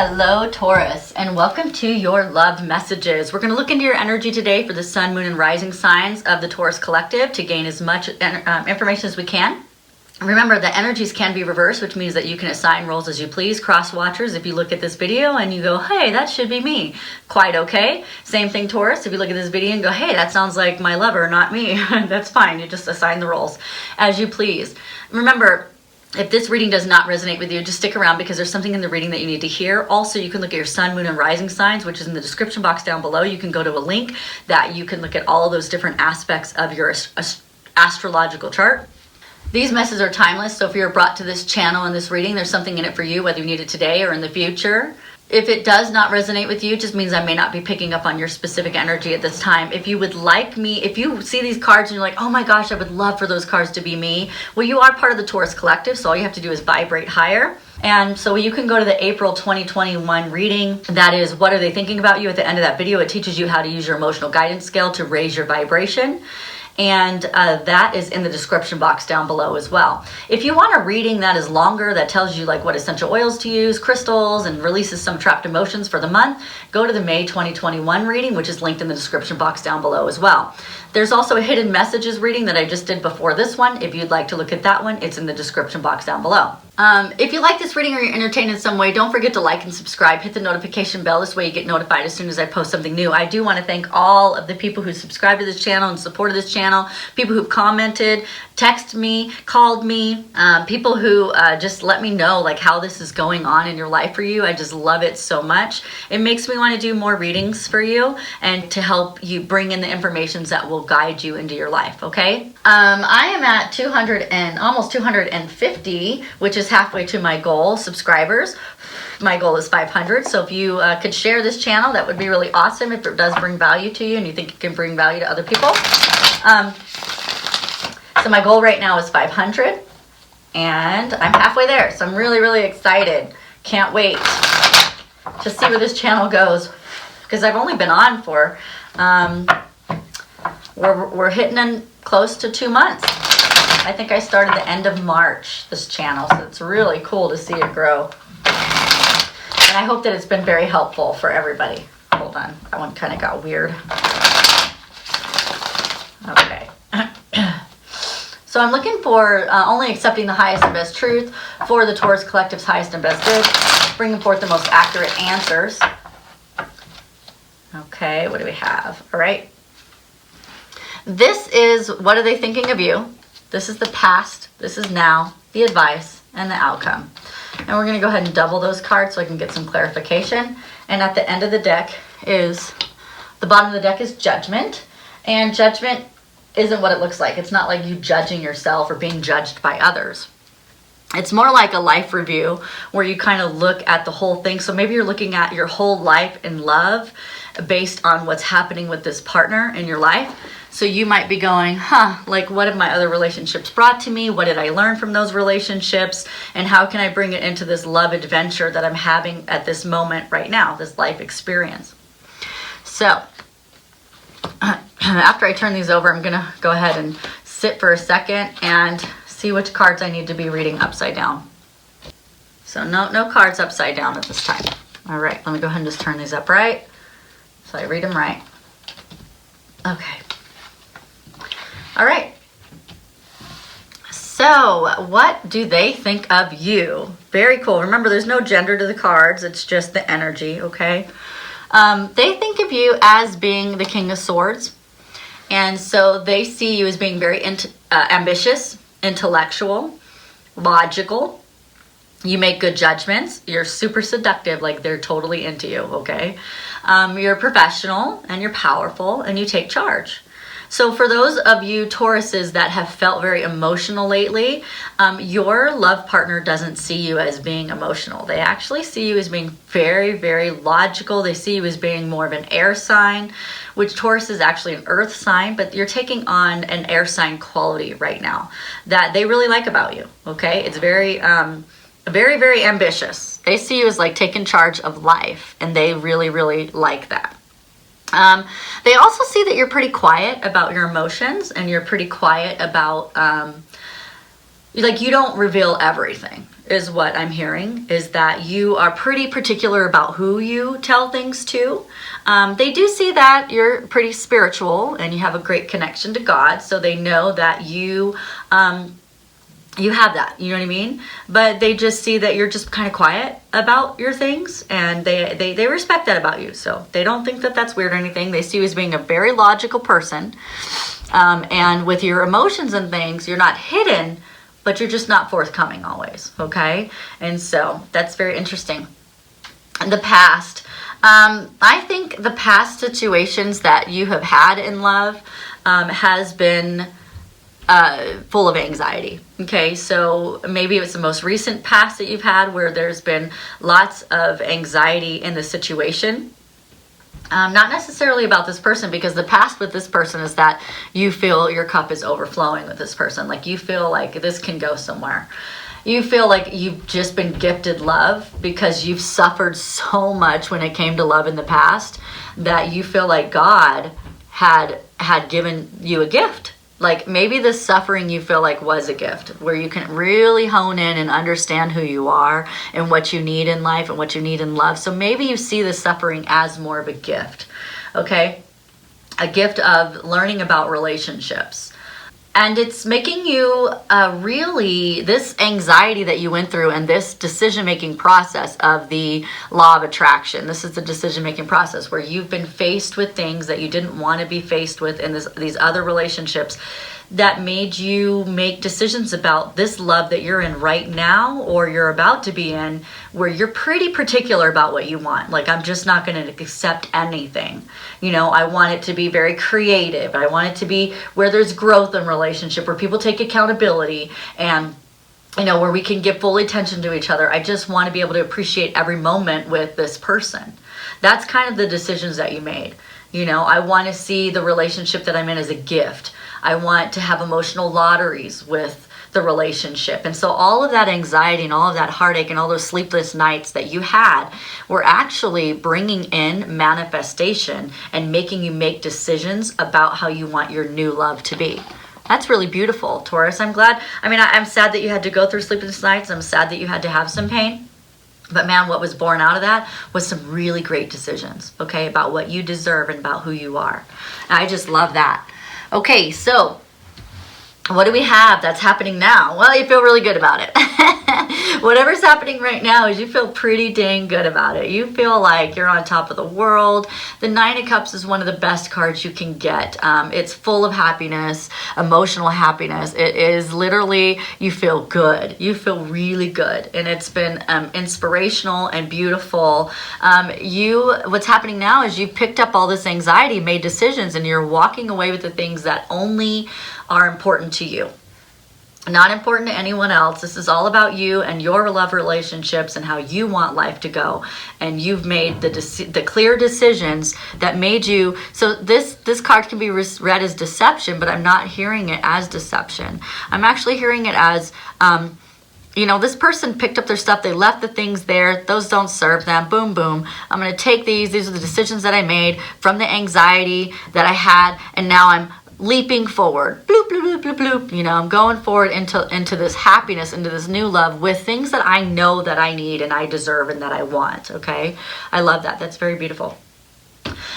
Hello Taurus, and welcome to your love messages. We're going to look into your energy today for the sun, moon, and rising signs of the Taurus collective to gain as much information as we can. Remember that energies can be reversed, which means that you can assign roles as you please. Cross watchers, if you look at this video and you go, hey, that should be me, quite okay. Same thing, Taurus, if you look at this video and go, hey, that sounds like my lover, not me, that's fine. You just assign the roles as you please. Remember, if this reading does not resonate with you, just stick around because there's something in the reading that you need to hear. Also, you can look at your sun, moon, and rising signs, which is in the description box down below. You can go to a link that you can look at all of those different aspects of your astrological chart. These messages are timeless, so if you're brought to this channel in this reading, there's something in it for you, whether you need it today or in the future. If it does not resonate with you, it just means I may not be picking up on your specific energy at this time. If you would like me, if you see these cards and you're like, oh my gosh, I would love for those cards to be me. Well, you are part of the Taurus collective, so all you have to do is vibrate higher. And so you can go to the April 2021 reading. That is, what are they thinking about you? At the end of that video, it teaches you how to use your emotional guidance scale to raise your vibration. And that is in the description box down below as well. If you want a reading that is longer, that tells you like what essential oils to use, crystals, and releases some trapped emotions for the month, go to the May 2021 reading, which is linked in the description box down below as well. There's also a hidden messages reading that I just did before this one. If you'd like to look at that one, it's in the description box down below. If you like this reading or you're entertained in some way, don't forget to like and subscribe. Hit the notification bell. This way you get notified as soon as I post something new. I do want to thank all of the people who subscribe to this channel and supported this channel, people who've commented, texted me, called me, people who just let me know like how this is going on in your life for you. I just love it so much. It makes me want to do more readings for you and to help you bring in the informations that will guide you into your life, okay? I am at 200 and almost 250, which is halfway to my goal subscribers. My goal is 500, so if you could share this channel, that would be really awesome if it does bring value to you and you think it can bring value to other people. So my goal right now is 500 and I'm halfway there, so I'm really, really excited. Can't wait to see where this channel goes because I've only been on for we're hitting in close to 2 months. I think I started the end of March, this channel, so it's really cool to see it grow. And I hope that it's been very helpful for everybody. Hold on, that one kind of got weird. Okay. So I'm looking for only accepting the highest and best truth for the Taurus Collective's highest and best good, bringing forth the most accurate answers. Okay, what do we have? All right. This is, what are they thinking of you? This is the past, this is now, the advice, and the outcome. And we're going to go ahead and double those cards so I can get some clarification. And at the end of the deck is, the bottom of the deck is judgment. And judgment isn't what it looks like. It's not like you judging yourself or being judged by others. It's more like a life review where you kind of look at the whole thing. So maybe you're looking at your whole life in love based on what's happening with this partner in your life. So you might be going, like what have my other relationships brought to me? What did I learn from those relationships? And how can I bring it into this love adventure that I'm having at this moment right now, this life experience? So after I turn these over, I'm going to go ahead and sit for a second and see which cards I need to be reading upside down. So no cards upside down at this time. All right, let me go ahead and just turn these upright so I read them right. Okay. All right. So what do they think of you? Very cool. Remember, there's no gender to the cards. It's just the energy, okay? They think of you as being the King of Swords. And so they see you as being very ambitious, intellectual, logical. You make good judgments. You're super seductive, like they're totally into you, okay? You're professional and you're powerful and you take charge. So for those of you Tauruses that have felt very emotional lately, your love partner doesn't see you as being emotional. They actually see you as being very, very logical. They see you as being more of an air sign, which Taurus is actually an earth sign, but you're taking on an air sign quality right now that they really like about you, okay? It's very, very, very ambitious. They see you as like taking charge of life, and they really, really like that. They also see that you're pretty quiet about your emotions and you're pretty quiet about, like you don't reveal everything. is what I'm hearing, is that you are pretty particular about who you tell things to. They do see that you're pretty spiritual and you have a great connection to God, so they know that you have that, you know what I mean? But they just see that you're just kind of quiet about your things, and they respect that about you. So they don't think that that's weird or anything. They see you as being a very logical person. And with your emotions and things, you're not hidden, but you're just not forthcoming always, okay? And so that's very interesting. In the past, I think the past situations that you have had in love has been full of anxiety. Okay, so maybe it's the most recent past that you've had where there's been lots of anxiety in the situation. Not necessarily about this person, because the past with this person is that you feel your cup is overflowing with this person. Like you feel like this can go somewhere. You feel like you've just been gifted love because you've suffered so much when it came to love in the past that you feel like God had given you a gift. Like maybe the suffering you feel like was a gift, where you can really hone in and understand who you are and what you need in life and what you need in love. So maybe you see the suffering as more of a gift, okay? A gift of learning about relationships. And it's making you really, this anxiety that you went through and this decision-making process of the law of attraction. This is the decision-making process where you've been faced with things that you didn't want to be faced with in these other relationships that made you make decisions about this love that you're in right now or you're about to be in, where you're pretty particular about what you want. Like, I'm just not going to accept anything. You know, I want it to be very creative. I want it to be where there's growth in relationship, where people take accountability and, you know, where we can give full attention to each other. I just want to be able to appreciate every moment with this person. That's kind of the decisions that you made. You know, I want to see the relationship that I'm in as a gift. I want to have emotional lotteries with the relationship. And so all of that anxiety and all of that heartache and all those sleepless nights that you had were actually bringing in manifestation and making you make decisions about how you want your new love to be. That's really beautiful, Taurus. I'm glad. I mean, I'm sad that you had to go through sleepless nights. I'm sad that you had to have some pain. But man, what was born out of that was some really great decisions, okay, about what you deserve and about who you are. And I just love that. Okay, so what do we have that's happening now? Well, you feel really good about it. Whatever's happening right now is you feel pretty dang good about it. You feel like you're on top of the world. The Nine of Cups is one of the best cards you can get. It's full of happiness, emotional happiness. It is literally, you feel good. You feel really good. And it's been inspirational and beautiful. What's happening now is you've picked up all this anxiety, made decisions, and you're walking away with the things that only are important to you. Not important to anyone else. This is all about you and your love relationships and how you want life to go. And you've made the clear decisions that made you. So this card can be read as deception, but I'm not hearing it as deception. I'm actually hearing it as, you know, this person picked up their stuff. They left the things there. Those don't serve them. Boom, boom. I'm going to take these. These are the decisions that I made from the anxiety that I had. And now I'm leaping forward, bloop, bloop, bloop, bloop, bloop. You know, I'm going forward into this happiness, into this new love with things that I know that I need and I deserve and that I want. Okay, I love that. That's very beautiful.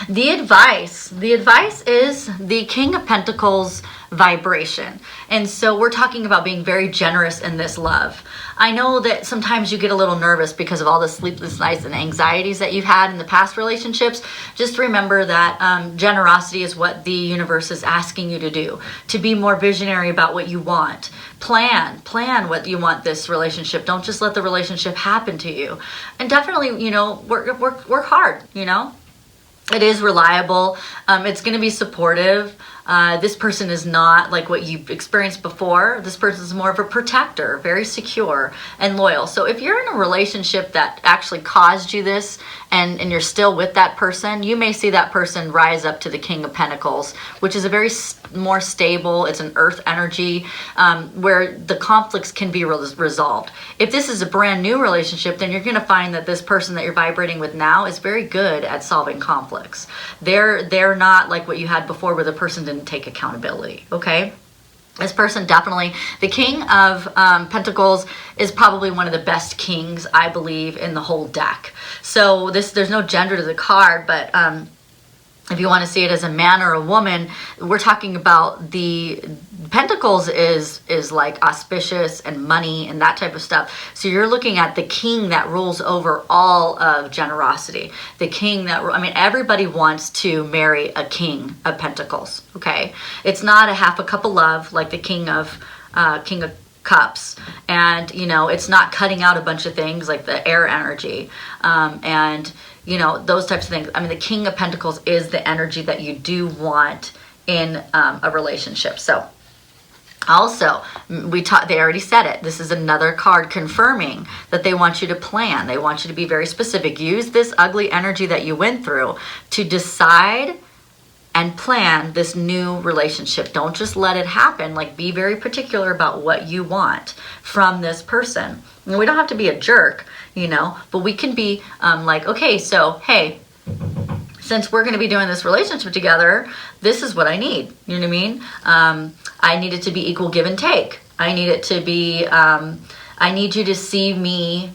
The advice is the King of Pentacles vibration. And so we're talking about being very generous in this love. I know that sometimes you get a little nervous because of all the sleepless nights and anxieties that you've had in the past relationships. Just remember that generosity is what the universe is asking you to do, to be more visionary about what you want. Plan what you want this relationship. Don't just let the relationship happen to you. And definitely, you know, work hard, you know. It is reliable. It's going to be supportive. This person is not like what you've experienced before. This person is more of a protector, very secure and loyal. So if you're in a relationship that actually caused you this and you're still with that person, you may see that person rise up to the King of Pentacles, which is a very more stable, it's an earth energy where the conflicts can be resolved. If this is a brand new relationship, then you're going to find that this person that you're vibrating with now is very good at solving conflicts. They're not like what you had before where the person didn't take accountability, okay? This person definitely, the King of Pentacles is probably one of the best kings, I believe, in the whole deck. So there's no gender to the card, but if you want to see it as a man or a woman, we're talking about the Pentacles is like auspicious and money and that type of stuff. So you're looking at the king that rules over all of generosity. The king that, I mean, everybody wants to marry a King of Pentacles, okay? It's not a half a cup of love like the King of Cups, and you know, it's not cutting out a bunch of things like the air energy, and you know, those types of things. I mean, the King of Pentacles is the energy that you do want in a relationship. So also, they already said it. This is another card confirming that they want you to plan. They want you to be very specific. Use this ugly energy that you went through to decide and plan this new relationship. Don't just let it happen. Like, be very particular about what you want from this person. And we don't have to be a jerk, you know, but we can be like, okay, so, hey, since we're going to be doing this relationship together, this is what I need. You know what I mean? I need it to be equal give and take. I need it to be, I need you to see me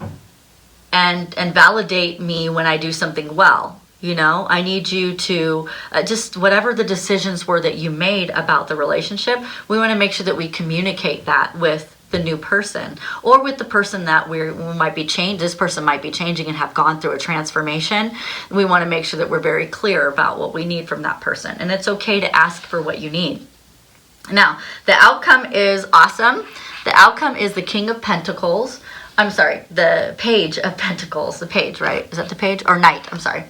and validate me when I do something well. You know, I need you to just whatever the decisions were that you made about the relationship, we want to make sure that we communicate that with the new person, or with the person that we might be changed. This person might be changing and have gone through a transformation. We want to make sure that we're very clear about what we need from that person. And it's okay to ask for what you need. Now, the outcome is awesome. The outcome is the King of Pentacles. I'm sorry, the Page of Pentacles. The page, right? Is that the page? Or Knight, I'm sorry.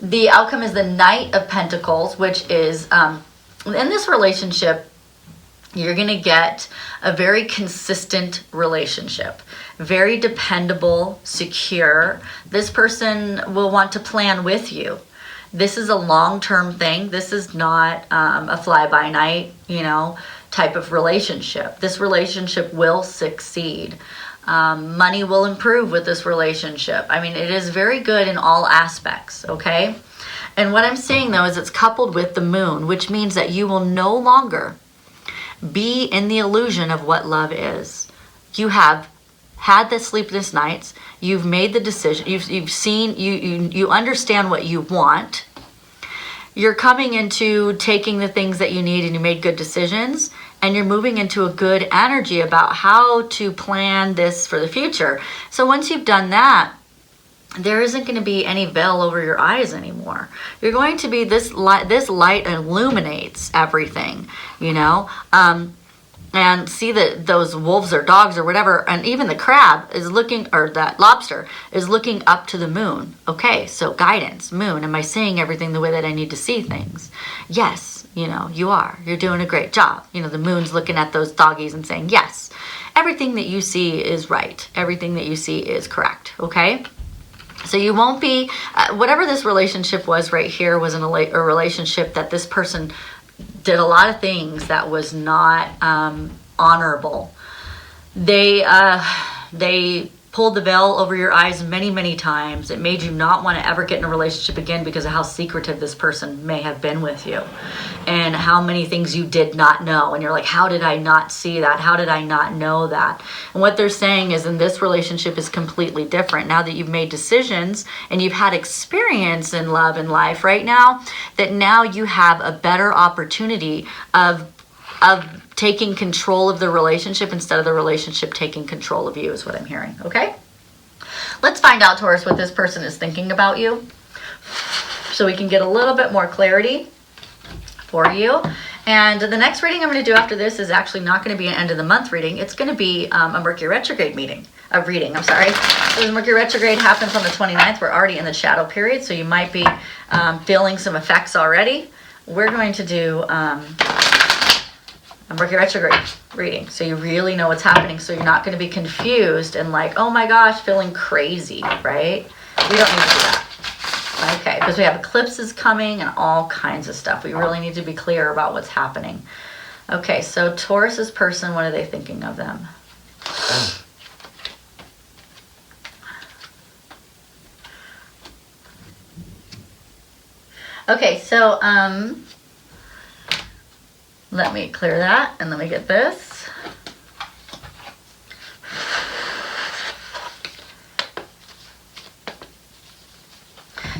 The outcome is the Knight of Pentacles, which is, in this relationship, you're going to get a very consistent relationship, very dependable, secure. This person will want to plan with you. This is a long-term thing. This is not a fly-by-night, you know, type of relationship. This relationship will succeed. Money will improve with this relationship. I mean, it is very good in all aspects, okay? And what I'm saying, though, is it's coupled with the moon, which means that you will no longer be in the illusion of what love is. You have had the sleepless nights. You've made the decision. You've seen, you understand what you want. You're coming into taking the things that you need, and you made good decisions, and you're moving into a good energy about how to plan this for the future. So once you've done that, there isn't going to be any veil over your eyes anymore. You're going to be, this light illuminates everything, you know, and see that those wolves or dogs or whatever, and even the crab is looking, or that lobster is looking up to the moon. Okay, so guidance, moon, am I seeing everything the way that I need to see things? Yes, you know, you are. You're doing a great job. You know, the moon's looking at those doggies and saying, yes, everything that you see is right. Everything that you see is correct, okay? So you won't be, whatever this relationship was right here was a relationship that this person did a lot of things that was not honorable. They pulled the veil over your eyes many, many times. It made you not want to ever get in a relationship again because of how secretive this person may have been with you and how many things you did not know. And you're like, how did I not see that? How did I not know that? And what they're saying is, in this relationship is completely different. Now that you've made decisions and you've had experience in love and life right now, that now you have a better opportunity of taking control of the relationship instead of the relationship taking control of you, is what I'm hearing, okay? Let's find out, Taurus, what this person is thinking about you so we can get a little bit more clarity for you. And the next reading I'm going to do after this is actually not going to be an end of the month reading. It's going to be a Mercury retrograde reading. So the Mercury retrograde happens on the 29th. We're already in the shadow period, so you might be feeling some effects already. We're going to do a Mercury retrograde reading, so you really know what's happening, so you're not going to be confused and like, oh my gosh, feeling crazy, right? We don't need to do that, okay? Because we have eclipses coming and all kinds of stuff. We really need to be clear about what's happening. Okay, so Taurus's person, what are they thinking of them? Okay, so Let me clear that, and let me get this.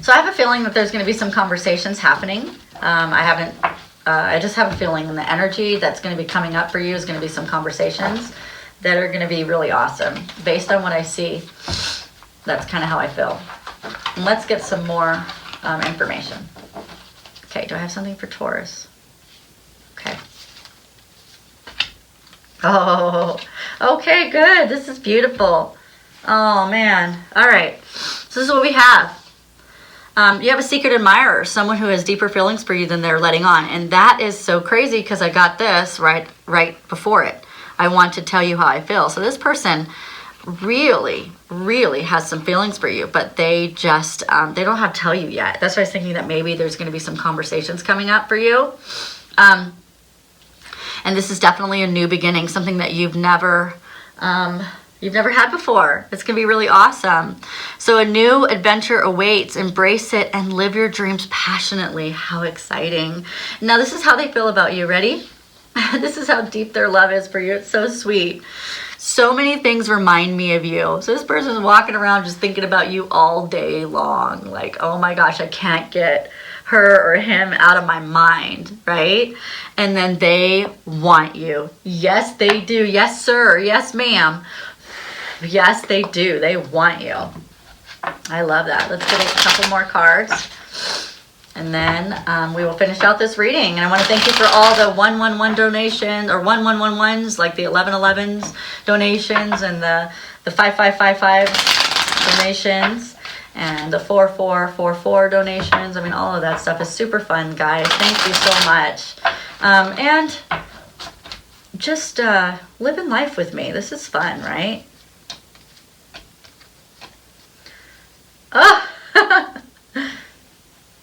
So I have a feeling that there's going to be some conversations happening. I just have a feeling the energy that's going to be coming up for you is going to be some conversations that are going to be really awesome. Based on what I see, that's kind of how I feel. And let's get some more information. Okay, do I have something for Taurus? Okay. Oh, okay, good. This is beautiful. Oh, man. All right. So this is what we have. You have a secret admirer, someone who has deeper feelings for you than they're letting on. And that is so crazy because I got this right before it. I want to tell you how I feel. So this person really, really has some feelings for you, but they just, they don't have to tell you yet. That's why I was thinking that maybe there's going to be some conversations coming up for you. And this is definitely a new beginning, something that you've never had before. It's going to be really awesome. So a new adventure awaits. Embrace it and live your dreams passionately. How exciting. Now this is how they feel about you. Ready? This is how deep their love is for you. It's so sweet. So many things remind me of you. So this person's walking around just thinking about you all day long. Like, oh my gosh, I can't get her or him out of my mind, right? And then they want you. Yes, they do. Yes, sir. Yes, ma'am. Yes, they do. They want you. I love that. Let's get a couple more cards. And then we will finish out this reading. And I want to thank you for all the 111 donations, or 1111s, like the 1111s donations, and the 5555 donations, and the 4444 donations. I mean, all of that stuff is super fun, guys. Thank you so much. And just living life with me. This is fun, right? Oh!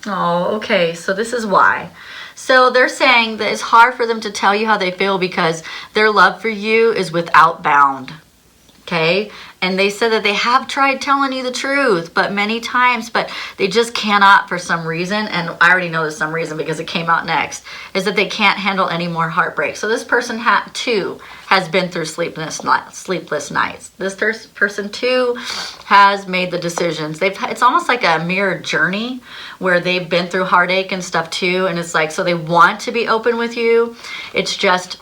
Oh, okay, so this is why. So they're saying that it's hard for them to tell you how they feel because their love for you is without bound, okay? And they said that they have tried telling you the truth, but many times, but they just cannot for some reason, and I already know there's some reason because it came out next, is that they can't handle any more heartbreak. So this person too has been through sleepless nights. This person too has made the decisions. It's almost like a mirror journey where they've been through heartache and stuff too, and it's like, so they want to be open with you. It's just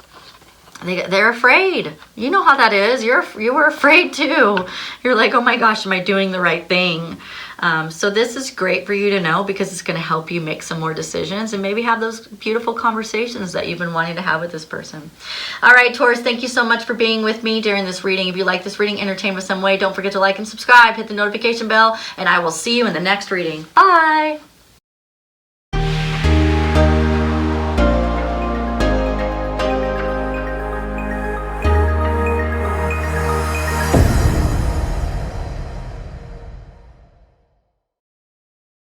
they're afraid. You know how that is. You were afraid too. You're like, oh my gosh, am I doing the right thing? So this is great for you to know because it's going to help you make some more decisions and maybe have those beautiful conversations that you've been wanting to have with this person. All right, Taurus, thank you so much for being with me during this reading. If you like this reading, entertained with some way, don't forget to like and subscribe, hit the notification bell, and I will see you in the next reading. Bye.